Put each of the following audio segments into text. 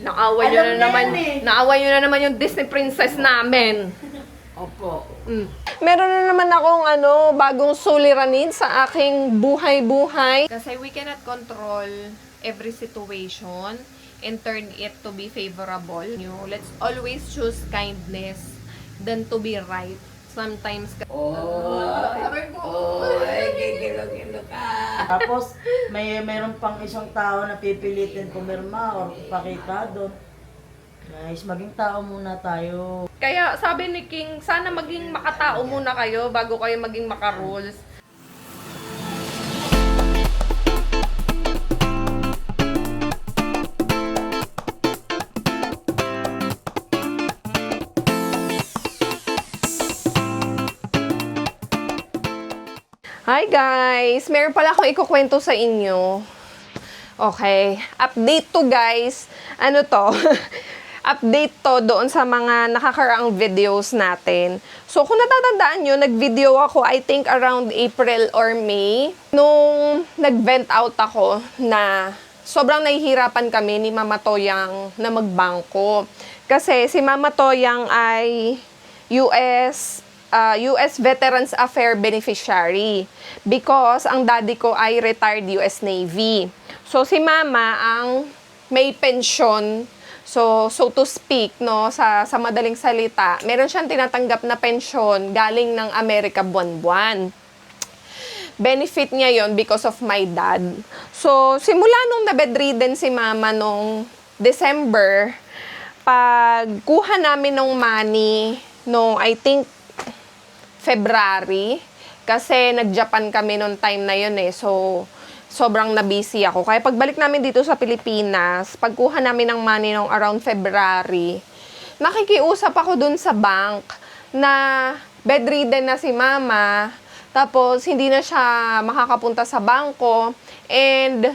Naaway nyo na naman, naaway nyo na naman yung Disney princess namin. Opo. Meron na naman akong bagong suliranin sa aking buhay-buhay. Kasi we cannot control every situation and turn it to be favorable. Let's always choose kindness than to be right. Sometimes, Gigilo ka. Tapos, mayroon pang isang tao na pipilitin pumirma o pakita doon. Guys, maging tao muna tayo. kaya sabi ni King, sana maging makatao muna kayo bago kayo maging maka-rules. Hi guys! Meron pala akong ikukwento sa inyo. Okay. Update to guys. Ano to? Update to doon sa mga nakakaraang videos natin. So kung natatandaan nyo, nag-video ako I think around April or May. Nung nag-vent out ako na sobrang nahihirapan kami ni Mama Toyang na magbangko. Kasi si Mama Toyang ay US Veterans Affairs beneficiary because ang daddy ko ay retired US Navy. So si Mama ang may pensyon. So to speak, no, sa madaling salita, meron siyang tinatanggap na pensyon galing ng Amerika buwan-buwan. Benefit niya yon because of my dad. So simula nung na-bedridden si Mama nung December, pag kuha namin ng money no, I think February, kasi nag-Japan kami noong time na yun eh. So, sobrang na-busy ako. Kaya pagbalik namin dito sa Pilipinas, pagkuha namin ng money noong around February, nakikiusap ako dun sa bank na bedridden na si Mama, tapos hindi na siya makakapunta sa bangko, and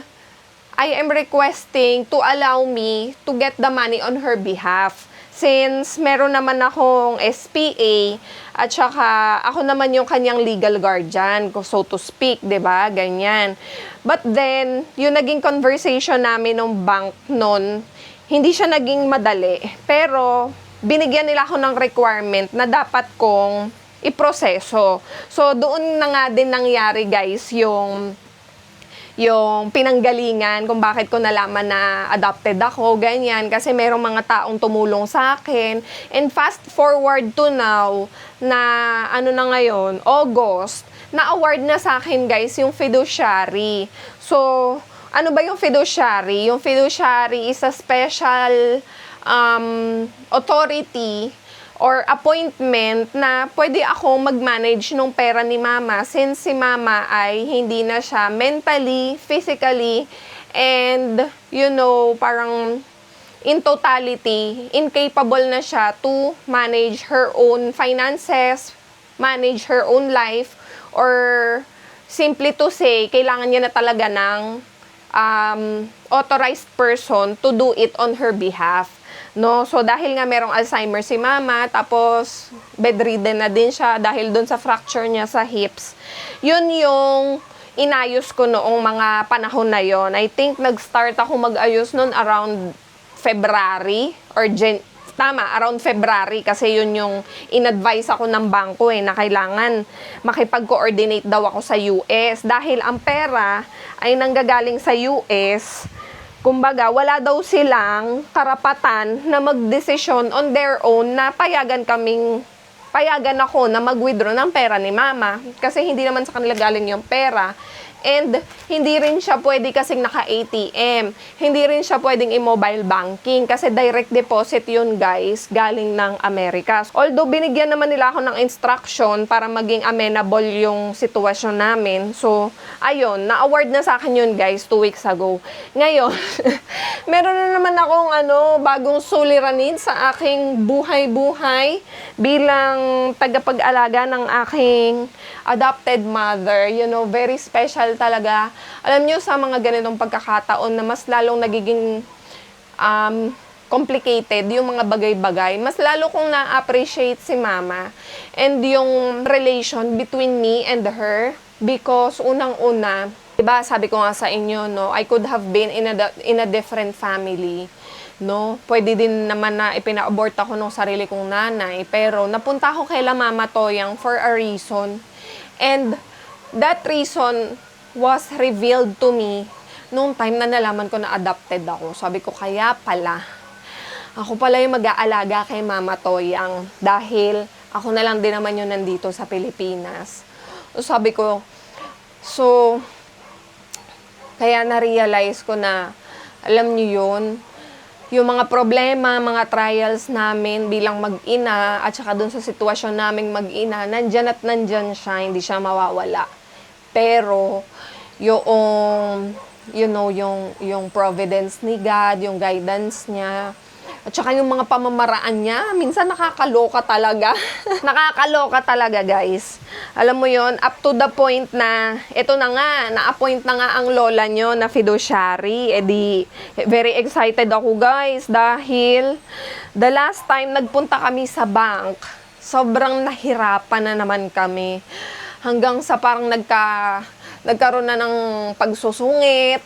I am requesting to allow me to get the money on her behalf. Since meron naman akong SPA at saka ako naman yung kanyang legal guardian, so to speak, 'di ba? Ganyan. But then, yung naging conversation namin ng bank noon, hindi siya naging madali. Pero binigyan nila ako ng requirement na dapat kong iproseso. So doon na nga din nangyari, guys, yung pinanggalingan kung bakit ko nalaman na adopted ako, ganyan. Kasi merong mga taong tumulong sa akin. And fast forward to now, na ano na ngayon, August, na-award na sa akin, guys, yung fiduciary. So, ano ba yung fiduciary? Yung fiduciary is a special authority or appointment na pwede ako mag-manage ng pera ni Mama since si Mama ay hindi na siya mentally, physically, and parang in totality, incapable na siya to manage her own finances, manage her own life, or simply to say, kailangan niya na talaga ng authorized person to do it on her behalf. No, so dahil nga merong Alzheimer si Mama, tapos bedridden na din siya dahil doon sa fracture niya sa hips. Yun yung inayos ko noong mga panahon na yon. I think nag-start ako mag-ayos noon around February or around February kasi yun yung in-advise ako ng bangko na kailangan makipag-coordinate daw ako sa US dahil ang pera ay nanggagaling sa US. Kumbaga, wala daw silang karapatan na magdesisyon on their own na payagan ako na mag-withdraw ng pera ni Mama. Kasi hindi naman sa kanila galing yung pera. And hindi rin siya pwede kasing naka-ATM. Hindi rin siya pwedeng i-mobile banking kasi direct deposit yun, guys, galing ng Amerika. Although binigyan naman nila ako ng instruction para maging amenable yung sitwasyon namin. So, ayun, na-award na sa akin yun, guys, 2 weeks ago. Ngayon, meron na naman akong bagong suliranin sa aking buhay-buhay bilang tagapag-alaga ng aking adopted mother. Very special talaga. Alam nyo, sa mga ganitong pagkakataon na mas lalong nagiging complicated yung mga bagay-bagay, mas lalo kong na-appreciate si Mama and yung relation between me and her because unang-una, diba, sabi ko nga sa inyo, no, I could have been in a different family. no? Pwede din naman na ipina-abort ako ng sarili kong nanay, pero napunta ako kay Mama Toyang for a reason. And that reason was revealed to me nung time na nalaman ko na adopted ako. Sabi ko, kaya pala, ako pala yung mag-aalaga kay Mama Toyang dahil ako na lang din naman yun nandito sa Pilipinas. So, sabi ko, kaya na-realize ko na, alam niyo yun, yung mga problema, mga trials namin bilang mag-ina at saka dun sa sitwasyon naming mag-ina, nandyan at nandyan siya, hindi siya mawawala. Pero, yung providence ni God, yung guidance niya, at saka yung mga pamamaraan niya, minsan nakakaloka talaga. Nakakaloka talaga, guys. Alam mo yon, up to the point na, ito na nga, na-appoint na nga ang lola nyo na fiduciary. Very excited ako, guys, dahil the last time nagpunta kami sa bank, sobrang nahirapan na naman kami. Hanggang sa parang nagkaroon na ng pagsusungit,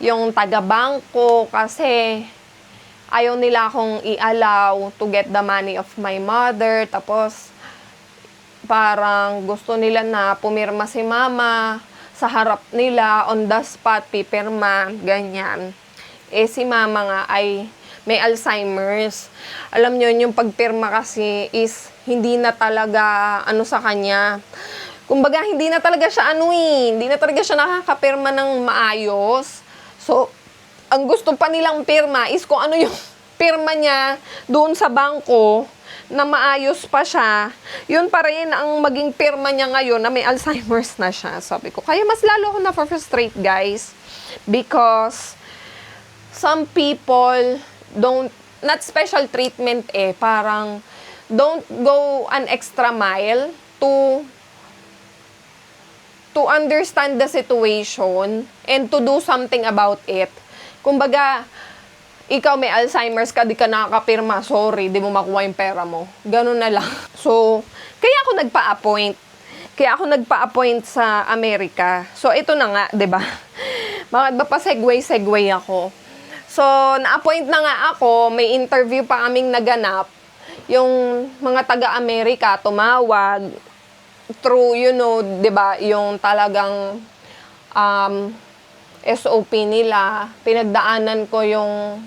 yung taga-bangko, kasi ayaw nila akong i-allow to get the money of my mother. Tapos, parang gusto nila na pumirma si mama sa harap nila, on the spot, pipirma, ganyan. Si mama nga ay may Alzheimer's. Alam nyo, yung pagpirma kasi is hindi na talaga sa kanya. Kumbaga, hindi na talaga siya hindi na talaga siya nakakapirma ng maayos. So, ang gusto pa nilang pirma is kung ano yung pirma niya doon sa bangko na maayos pa siya, yun pa rin ang maging pirma niya ngayon na may Alzheimer's na siya. Sabi ko, kaya mas lalo ako na-frustrate, guys, because some people not special treatment parang don't go an extra mile to understand the situation and to do something about it. Kumbaga, ikaw may Alzheimer's ka, di ka nakakapirma, sorry, di mo makuha yung pera mo. Ganun na lang. So, kaya ako nagpa-appoint sa Amerika. So, ito na nga, di ba? Bakit ba pa segue ako? So, na-appoint na nga ako, may interview pa kaming naganap. Yung mga taga-Amerika tumawag through, di ba, yung talagang SOP nila, pinagdaanan ko yung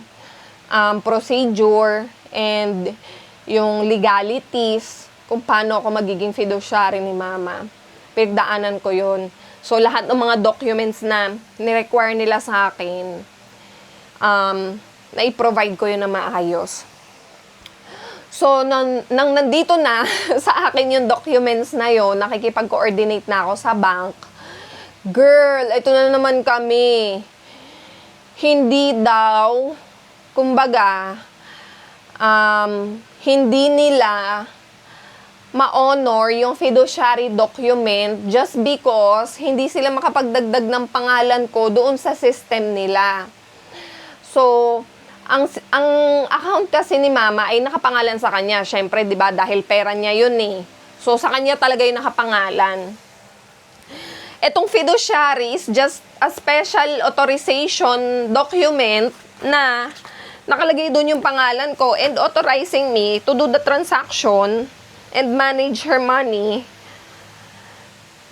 procedure and yung legalities kung paano ako magiging fiduciary ni mama. Pinagdaanan ko yun. So, lahat ng mga documents na ni-require nila sa akin, na-i-provide ko yun na maayos. So, nang nandito na sa akin yung documents na yun, nakikipag-coordinate na ako sa bank. Girl, ito na naman kami. Hindi daw, kumbaga, hindi nila ma-honor yung fiduciary document just because hindi sila makapagdagdag ng pangalan ko doon sa system nila. So, ang account kasi ni mama ay nakapangalan sa kanya. Syempre, di ba, dahil pera niya yun eh. So, sa kanya talaga yung nakapangalan. Etong fiduciary is just a special authorization document na nakalagay doon yung pangalan ko and authorizing me to do the transaction and manage her money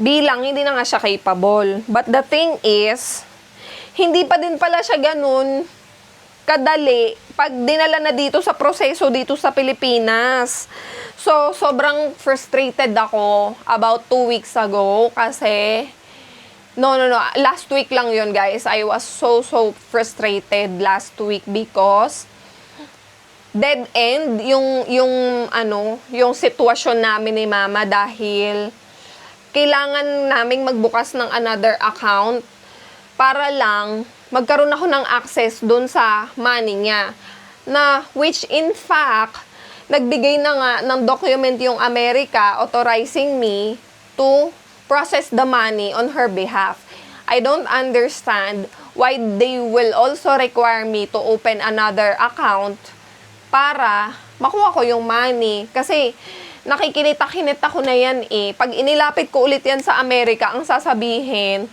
bilang hindi na nga siya capable. But the thing is, hindi pa din pala siya ganun kadali pag dinala na dito sa proseso dito sa Pilipinas. So, sobrang frustrated ako about 2 weeks ago kasi No. Last week lang yun, guys. I was so frustrated last week because dead end yung sitwasyon namin ni mama dahil kailangan naming magbukas ng another account para lang magkaroon ako ng access dun sa money niya. Na which in fact, nagbigay na nga ng document yung Amerika authorizing me to process the money on her behalf. I don't understand why they will also require me to open another account para makuha ko yung money. Kasi nakikinita ko na yan eh. Pag inilapit ko ulit yan sa Amerika, ang sasabihin,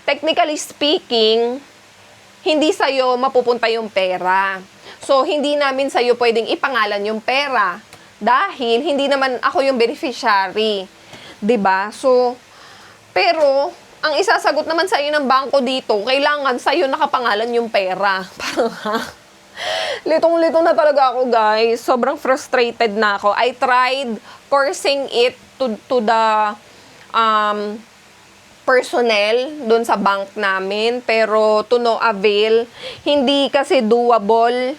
technically speaking, hindi sa'yo mapupunta yung pera. So, hindi namin sa'yo pwedeng ipangalan yung pera dahil hindi naman ako yung beneficiary. 'Di ba? So, pero, ang isasagot naman sa'yo ng bangko dito, kailangan sa'yo nakapangalan yung pera. Parang, ha? Litong-lito na talaga ako, guys. Sobrang frustrated na ako. I tried forcing it to the personnel doon sa bank namin, pero to no avail. Hindi kasi doable.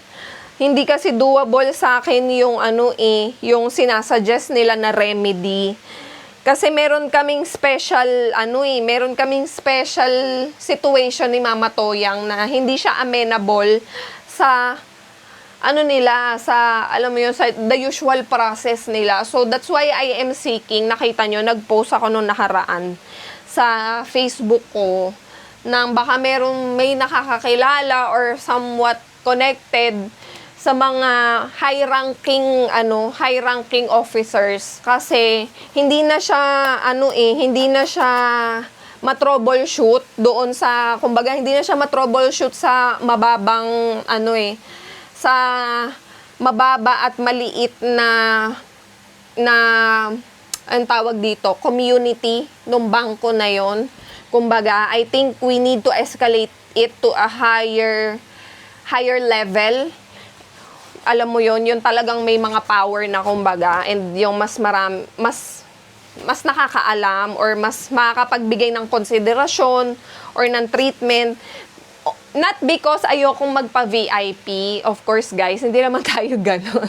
Hindi kasi doable sa akin yung yung sinasuggest nila na remedy. Kasi meron kaming special situation ni Mama Toyang na hindi siya amenable sa alam mo yun, sa the usual process nila. So, that's why I am seeking, nakita nyo, nag-post ako nung nakaraan sa Facebook ko, nang baka may nakakakilala or somewhat connected sa mga high-ranking officers. Kasi, hindi na siya matroubleshoot doon sa, kumbaga, hindi na siya matroubleshoot sa mababang, sa mababa at maliit na ang tawag dito, community ng bangko na yon. Kumbaga, I think we need to escalate it to a higher level. Alam mo yon, yung talagang may mga power na kumbaga, and yung mas nakakaalam or mas makakapagbigay ng konsiderasyon or ng treatment. Not because ayokong magpa-VIP, of course guys, hindi naman tayo ganun.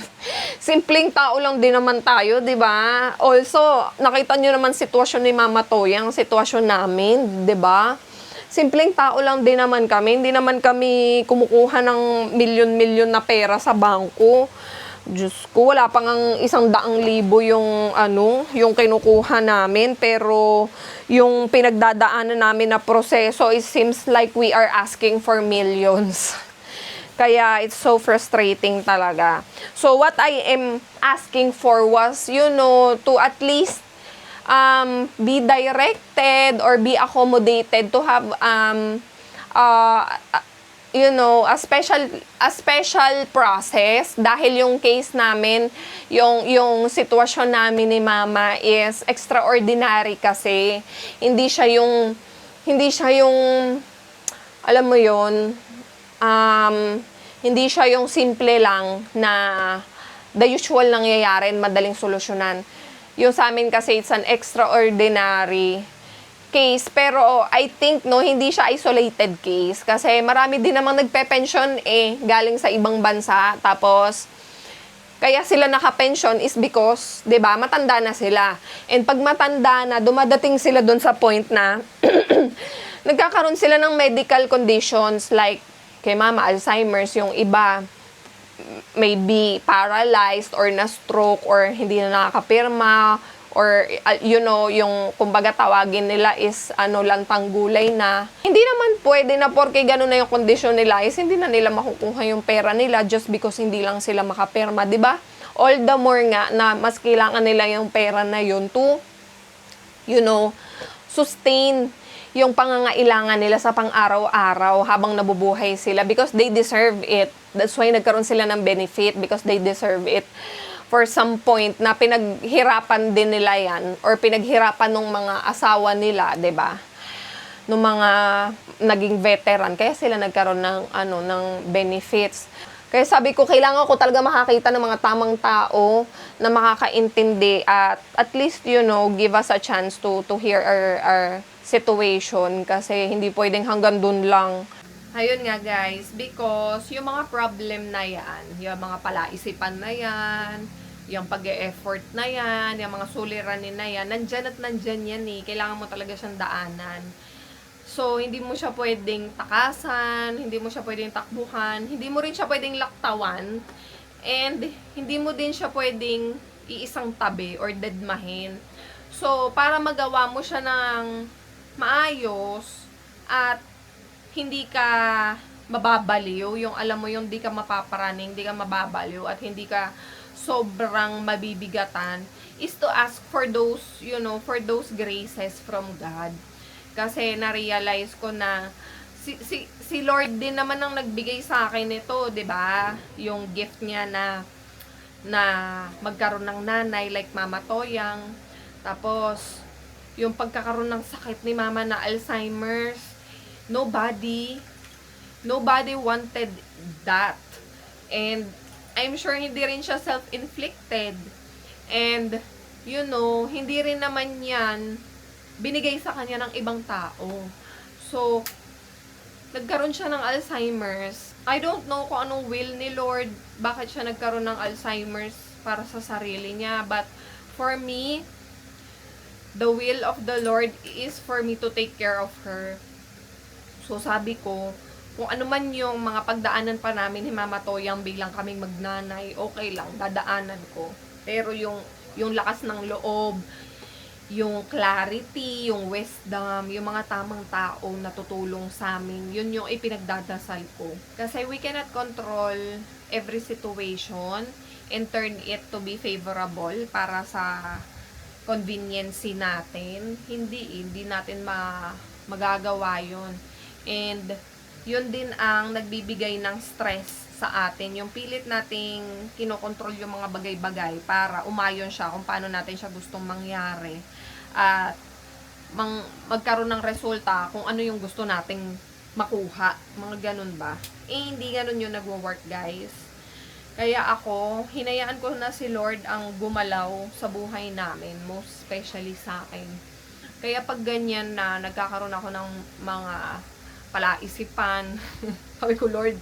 Simpleng tao lang din naman tayo, di ba? Also, nakita nyo naman sitwasyon ni Mama Toyang, sitwasyon namin, di ba? Simpleng tao lang din naman kami, hindi naman kami kumukuha ng milyon-milyon na pera sa bangko. Diyos ko, wala pang ang 100,000 yung kinukuha namin, pero yung pinagdadaanan namin na proseso, it seems like we are asking for millions. Kaya it's so frustrating talaga. So what I am asking for was, to at least be directed or be accommodated to have a special process, dahil yung case namin, yung sitwasyon namin ni Mama is extraordinary kasi hindi siya yung alam mo yon, hindi siya yung simple lang na the usual nangyayari, madaling solusyonan. Yung sa amin kasi it's an extraordinary case, pero I think hindi siya isolated case kasi marami din namang nagpe-pension galing sa ibang bansa, tapos kaya sila naka-pension is because, 'di ba, matanda na sila. And pag matanda na, dumadating sila doon sa point na nagkakaroon sila ng medical conditions like kay Mama Alzheimer's, yung iba maybe paralyzed or na-stroke or hindi na nakakapirma, or yung kumbaga tawagin nila is lantang gulay na. Hindi naman pwede na porke gano'n na yung kondisyon nila is hindi na nila makukuha yung pera nila just because hindi lang sila makapirma, di ba? All the more nga na mas kailangan nila yung pera na yun to sustain yung pangangailangan nila sa pang-araw-araw habang nabubuhay sila, because they deserve it. That's why nagkaroon sila ng benefit, because they deserve it. For some point na pinaghirapan din nila yan or pinaghirapan ng mga asawa nila, 'di ba? Nung mga naging veteran, kaya sila nagkaroon ng benefits. Kaya sabi ko, kailangan ko talaga makakita ng mga tamang tao na makakaintindi at least give us a chance to hear our situation, kasi hindi pwedeng hanggang dun lang. Ayun nga guys, because yung mga problem na yan, yung mga palaisipan na yan, yung pag-e-effort na yan, yung mga suliranin na yan, nandyan at nandyan yan kailangan mo talaga siyang daanan. So, hindi mo siya pwedeng takasan, hindi mo siya pwedeng takbuhan, hindi mo rin siya pwedeng laktawan, and hindi mo din siya pwedeng iisang tabi or dedmahin. So, para magawa mo siya ng maayos at hindi ka mababaliw, yung alam mo yung di ka mapaparaning, di ka mababaliw at hindi ka sobrang mabibigatan, is to ask for those, for those graces from God. Kasi na-realize ko na si Lord din naman ang nagbigay sa akin nito, 'di ba? Yung gift niya na magkaroon ng nanay like Mama Toyang. Tapos yung pagkakaroon ng sakit ni Mama na Alzheimer's, nobody wanted that. And I'm sure hindi rin siya self-inflicted. And hindi rin naman yan binigay sa kanya ng ibang tao. So, nagkaroon siya ng Alzheimer's. I don't know kung anong will ni Lord, bakit siya nagkaroon ng Alzheimer's para sa sarili niya. But, for me, the will of the Lord is for me to take care of her. So, sabi ko, kung ano man yung mga pagdaanan pa namin ni Mama Toyang bilang kaming magnanay, okay lang, dadaanan ko. Pero yung lakas ng loob, yung clarity, yung wisdom, yung mga tamang tao na tutulong sa amin, yun yung ipinagdadasal ko. Kasi we cannot control every situation and turn it to be favorable para sa convenience natin. Hindi natin magagawa yun. And yun din ang nagbibigay ng stress sa atin. Yung pilit nating kinokontrol yung mga bagay-bagay para umayon siya kung paano natin siya gustong mangyari. At magkaroon ng resulta kung ano yung gusto nating makuha. Mga ganun ba? Hindi ganun yung nagwo-work, guys. Kaya ako, hinayaan ko na si Lord ang gumalaw sa buhay namin. Most especially sa akin. Kaya pag ganyan na nagkakaroon ako ng mga palaisipan, sabi ko, Lord,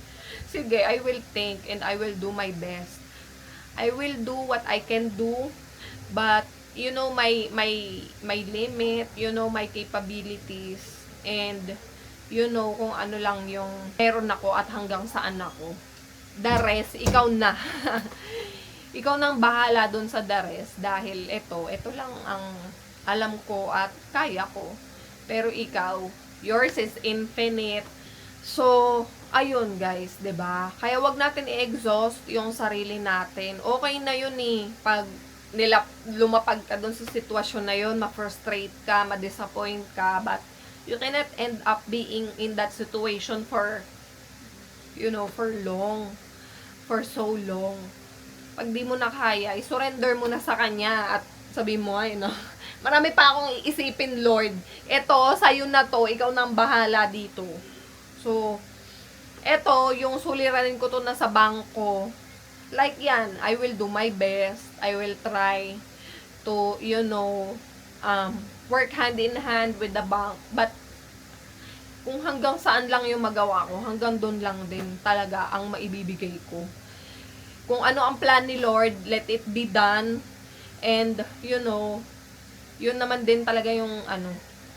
sige, I will think and I will do my best. I will do what I can do, but my limit, my capabilities, and kung ano lang yung meron ako at hanggang saan ako. The rest, ikaw na. Ikaw nang bahala dun sa the rest, dahil ito lang ang alam ko at kaya ko. Pero ikaw, yours is infinite. So, ayun guys, 'di ba? Kaya wag natin i-exhaust yung sarili natin. Okay na yun pag lumapag ka dun sa sitwasyon na yun, ma-frustrate ka, ma-disappoint ka, but you cannot end up being in that situation for so long. Pag di mo na kaya, i-surrender mo na sa Kanya at sabi mo, marami pa akong iisipin, Lord. Ito, sa'yo na to, ikaw nang bahala dito. So, eto, yung suliranin ko to na sa bangko, like yan, I will do my best. I will try to, work hand in hand with the bank. But, kung hanggang saan lang yung magawa ko, hanggang doon lang din talaga ang maibibigay ko. Kung ano ang plan ni Lord, let it be done. And, yun naman din talaga yung,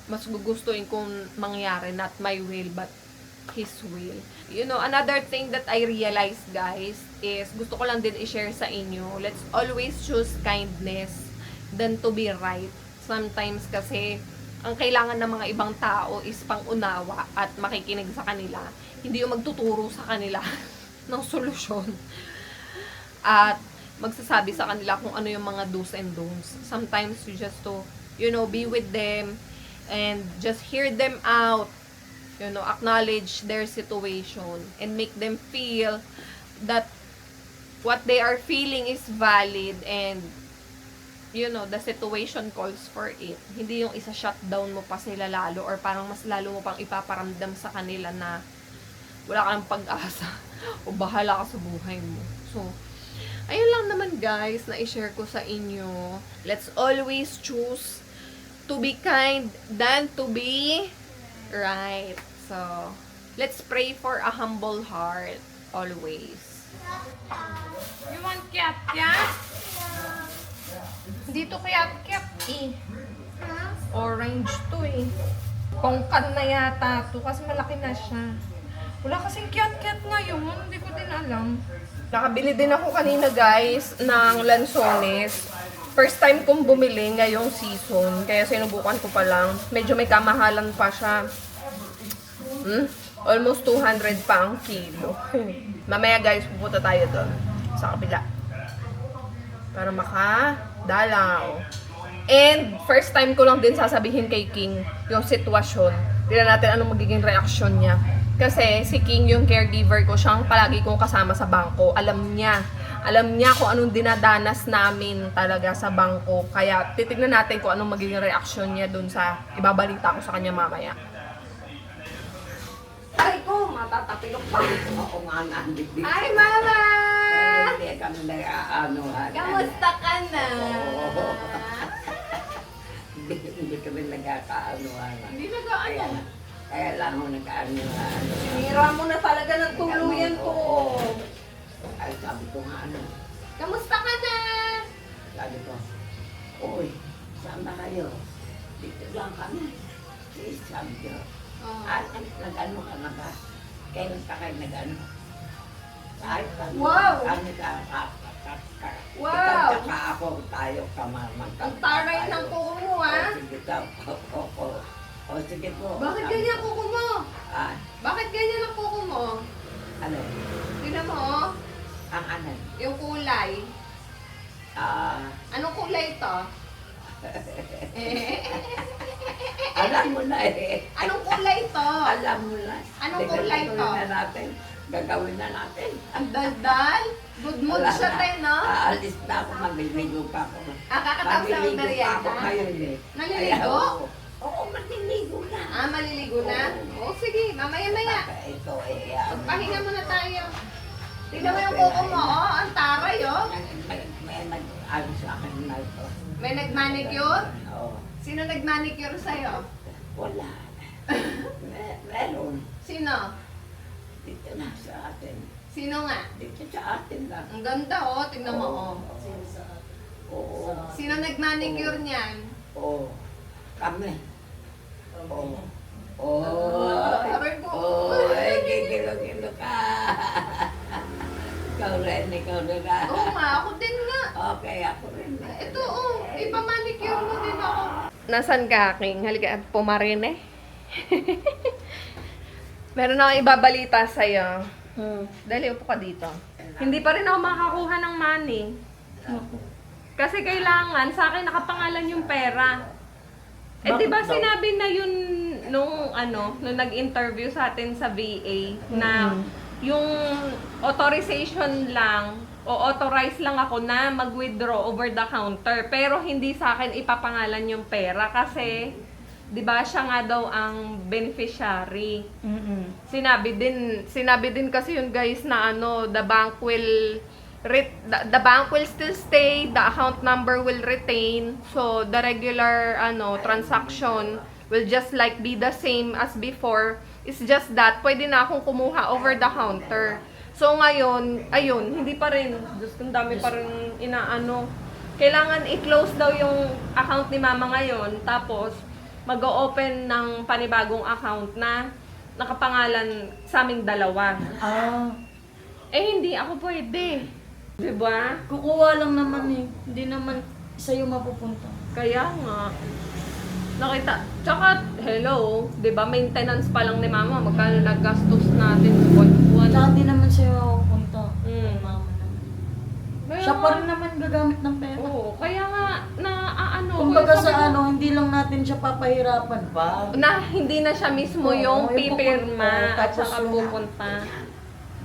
mas gugustuhin kong mangyari, not my will, but His will. Another thing that I realized, guys, is gusto ko lang din i-share sa inyo. Let's always choose kindness than to be right. Sometimes kasi, ang kailangan ng mga ibang tao is pang-unawa at makikinig sa kanila. Hindi yung magtuturo sa kanila ng solusyon. At magsasabi sa kanila kung ano yung mga do's and don'ts. Sometimes you just to, be with them and just hear them out. Acknowledge their situation and make them feel that what they are feeling is valid and the situation calls for it. Hindi yung isa-shutdown mo pa sila lalo or parang mas lalo mo pang ipaparamdam sa kanila na wala kang pag-asa o bahala ka sa buhay mo. So, ayun lang naman guys na i-share ko sa inyo. Let's always choose to be kind than to be right. So, let's pray for a humble heart always. You want cat? Dito cat Orange to Pongkan na yata to kasi malaki na siya. Wala kasing cat ngayon. Hindi ko din alam. Nakabili din ako kanina guys ng lansones. First time kong bumili ngayong season. Kaya sinubukan ko pa lang. Medyo may kamahalan pa siya. Almost 200 pa ang kilo. Mamaya guys, pupunta tayo doon sa kabila. Para makadalaw. And first time ko lang din sasabihin kay King yung sitwasyon. Tingnan natin anong magiging reaksyon niya. Kasi si King yung caregiver ko, siyang palagi kong kasama sa bangko. Alam niya kung anong dinadanas namin talaga sa bangko. Kaya titignan natin kung anong magiging reaksyon niya dun sa ibabalita ko sa kanya mamaya. Ay ko, matatapilok pa. Oo nga nga, hindi. Ay, Mama! Hindi kami nag-ano. Kamusta ka na? Hindi kami nagkakaano. Hindi nag-ano. Kaya lang ako nag-ano. Sinira mo na talaga ng tuluyan ko. Ay, sabi ko nga ano. Kamusta ka na? Sabi ko, uy, saan ba kayo? Dito lang kami. Sabi ko, nag-ano ka na ba? Kailan ka kayo nag-ano? Ay, Wow! Kami Wow! Ikaw tsaka ako tayo kamamang. Ang taray ng kuko mo, ha? Sige daw. O sige po. Bakit ganyan kuko mo? Ah, Bakit ganyan ang kuko mo? ano? Tingnan mo, oh. Ang ano? Yung kulay. Anong kulay ito? Alam mo na eh. Anong kulay ito? Alam mo na. Anong kulay to? Gagawin na natin. Gagawin na natin. Ang daldal? Good mood Wala siya na. tayo, no? Aalis na ako. Magliligo pa ako. Kakatapos na ang Magliligo pa merienda? ako ngayon eh. Naliligo? Oo, magliligo na. Maliligo na? Oo, sige. Mamaya-maya. Ito eh. Magpahinga muna tayo. Tignan mo yung kuko mo, oh. Ang taray, oh. May nag-ano sa akin na ito. May nag-manicure? Oo. Sino nag-manicure sa'yo? Wala. Meron. Sino? Dito na sa atin. Sino nga? Dito sa atin lang. Ang ganda, oh. Tignan mo, oh. Oo. Sino nag-manicure niyan? Oo. Kami. Oo. Oo. Aray ko. Oo. Ay, gigilo-gilo ka. Ikaw rin. Oo nga, ako din nga. Okay, ako rin. Ito, oh. Ipa-manicure mo din ako. Nasaan ka, King? Halika at pumarine. Meron akong ibabalita sa'yo. Dali, upo ka dito. Hindi pa rin ako makakuha ng money. Kasi kailangan, sa akin nakapangalan yung pera. Eh, di ba Bakit daw? sinabi na yun nung nag-interview sa atin sa VA na yung authorization lang o authorize lang ako na mag-withdraw over the counter pero hindi sa akin ipapangalan yung pera kasi 'di ba siya nga daw ang beneficiary. Sinabi din kasi yun guys na the bank will the bank will still stay, the account number will retain, so the regular transaction will just like be the same as before. It's just that pwede na akong kumuha over the counter. So ngayon, ayun, hindi pa rin. Diyos kong dami pa rin inaano. Kailangan i-close daw yung account ni Mama ngayon, tapos mag-o-open ng panibagong account na nakapangalan sa aming dalawa. Eh hindi ako pwede. Diba? Kukuha lang naman eh. Hindi naman sa'yo mapupunta. Kaya nga. Nakita. Tsaka, hello, di ba maintenance pa lang ni Mama, magkano naggastos natin buwan-buwan. Tsaka hindi naman sa'yo mapupunta. Mm. Mama naman. Kaya Siya pa nga- rin naman gagamit ng pera. Oo, kaya nga, Kumbaga sabi sa ko, hindi lang natin siya papahirapan pa. na hindi na siya mismo Oo, yung yung pipirma pupunta, at tapos saka yung- pupunta.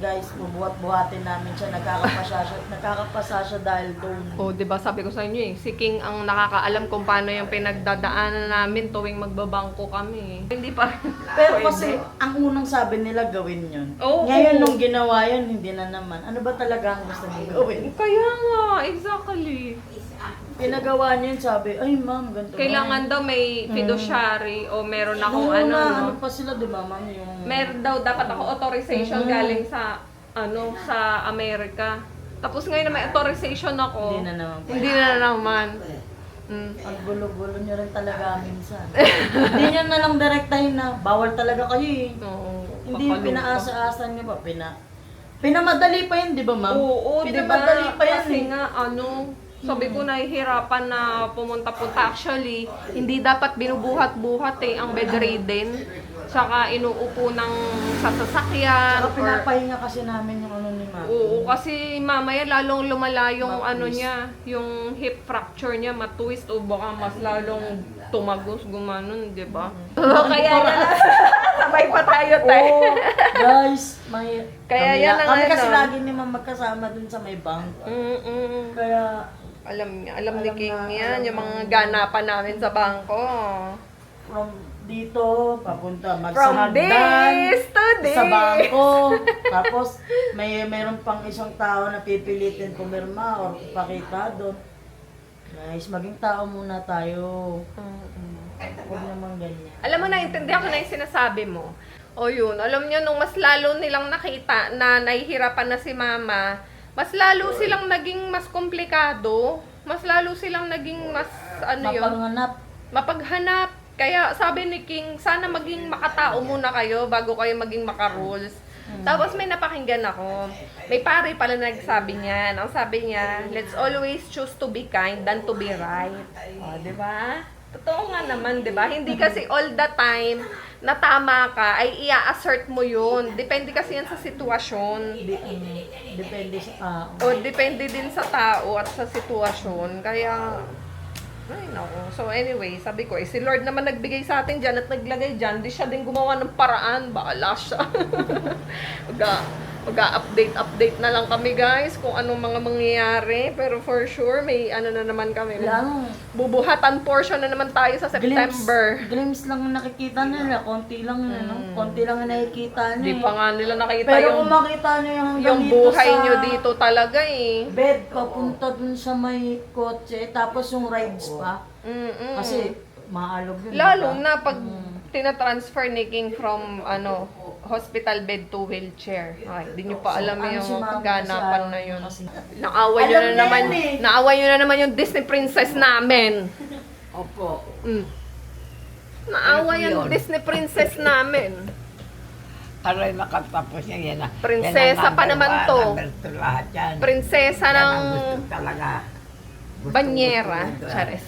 Guys, bubuhat-buhatin namin siya. Nakakapasa siya dahil doon. O, di ba sabi ko sa inyo si King ang nakakaalam kung paano yung pinagdadaanan namin tuwing magbabangko kami. Hindi pa rin Pero pwede. kasi, ang unang sabi nila gawin yun. Oo. Ngayon, nung ginawa yun, hindi na naman. Ano ba talaga ang gusto niyo gawin? Kaya nga, exactly. Pinagawa niya yun, sabi, ay ma'am, ganito. Kailangan daw may fiduciary o meron akong Nung una, no? ano pa sila, di ba ma'am? Yung... Meron daw dapat ako authorization galing sa sa Amerika. Tapos ngayon na may authorization ako. Hindi na naman. Hindi na naman. Mm. Ang gulo-gulo niyo rin talaga minsan. Hindi niyo na lang direktahin na, bawal talaga kayo eh. Oo, Hindi pakalungkot. pinaasa-asa niyo ba? Pinamadali pa yun, di ba ma'am? Oo, di ba? Pinamadali pa yan Kasi eh. nga, sabi ko nahihirapan na pumunta-punta. Actually, hindi dapat binubuhat-buhat ang bedridden. Tsaka inuupo ng sa sasakyan. Saka pinapahinga kasi namin yung ano ni ma'am. Oo, kasi mamaya lalong lumala yung Ma-twist. niya, yung hip fracture niya, matwist o baka mas lalong tumagos, gumanon, di ba? Kaya yan, sabay pa tayo, te. Oo, guys, may... Kaya kami, yan ang kami kasi ano. lagi ni Ma'am magkasama dun sa may bangko. Kaya, Alam niya Alam ni King na, yan, alam yung mga na. ganapan namin sa bangko. from dito, papunta, From magsahagdan, this to this. sa bangko. Tapos, mayroon pang isang tao na pipilitin pumirma or pakita doon. Guys, maging tao muna tayo. Huwag naman ganyan. Alam mo, naintindihan ko na yung sinasabi mo. O yun, alam niyo, nung mas lalo nilang nakita na nahihirapan na si mama, mas lalo silang naging mas komplikado. Mas lalo silang naging mas, ano yun, Mapanganap. mapaghanap. Kaya sabi ni King, sana maging makatao muna kayo bago kayo maging maka-rules. Tapos may napakinggan ako. May pare pala nagsabi niyan. Ang sabi niya, let's always choose to be kind than to be right. O, di ba? Totoo nga naman, di ba? Hindi kasi all the time na tama ka ay i-assert mo yun. Depende kasi yan sa sitwasyon. Depende sa tao. O depende din sa tao at sa sitwasyon. Kaya, ay nako. So anyway, sabi ko, si Lord naman nagbigay sa atin dyan at naglagay dyan. Di siya din gumawa ng paraan. Baala siya. Mag-update na lang kami guys kung anong mga mangyayari. Pero for sure, may ano na naman kami. Lang, Bubuhatan portion na naman tayo sa September. glimpse lang ang nakikita nila. Konti lang yun, no? Konti lang ang nakikita nila. Di pa nga nila nakita Pero yung, kung makita nyo yung hanggang yung dito buhay sa nyo dito talaga eh. bed, papunta dun sa may kotse, tapos yung rides pa. Mm-mm. Kasi maalog yun. Lalo diba? na pag tinatransfer ni King from hospital bed to wheelchair. Ay, hindi nyo pa alam Ano yung si Ma'am pagganapan kasi, na yun. kasi- Naaway nyo Alam na niya naman, yan eh. naaway nyo na naman yung Disney princess namin. Opo. Mm. Naaway Ano yung yun? Disney princess namin. Aray, nakatapos niya yan. Prinsesa pa naman to. Lahat yan. Prinsesa Yan ng ang gusto talaga. Gusto banyera. ko talaga. Chares.